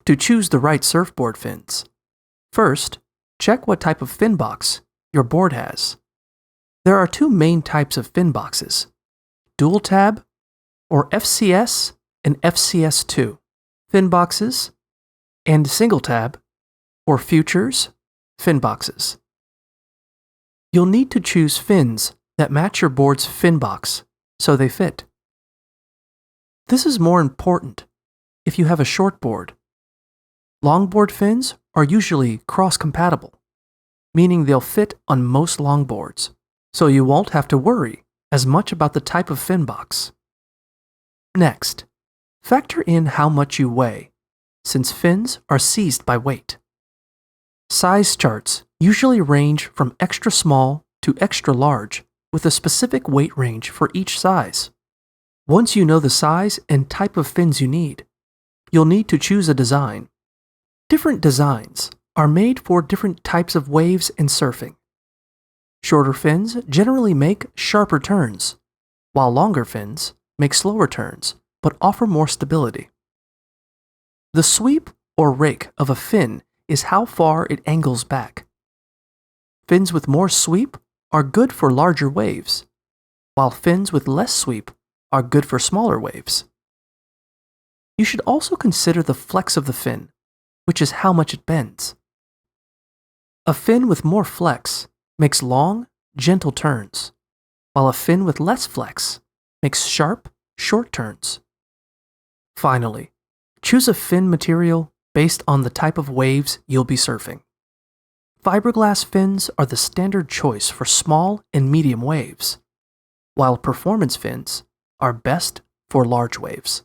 To choose the right surfboard fins, first, check what type of fin box your board has. There are two main types of fin boxes: dual tab, or FCS and FCS2 fin boxes, and single tab, or futures fin boxes. You'll need to choose fins that match your board's fin box so they fit. This is more important if you have a short board. Longboard fins are usually cross-compatible, meaning they'll fit on most longboards, so you won't have to worry as much about the type of fin box. Next, factor in how much you weigh, since fins are seized by weight. Size charts usually range from extra small to extra large, with a specific weight range for each size. Once you know the size and type of fins you need, you'll need to choose a design. Different designs are made for different types of waves and surfing. Shorter fins generally make sharper turns, while longer fins make slower turns but offer more stability. The sweep or rake of a fin is how far it angles back. Fins with more sweep are good for larger waves, while fins with less sweep are good for smaller waves. You should also consider the flex of the fin, which is how much it bends. A fin with more flex makes long, gentle turns, while a fin with less flex makes sharp, short turns. Finally, choose a fin material based on the type of waves you'll be surfing. Fiberglass fins are the standard choice for small and medium waves, while performance fins are best for large waves.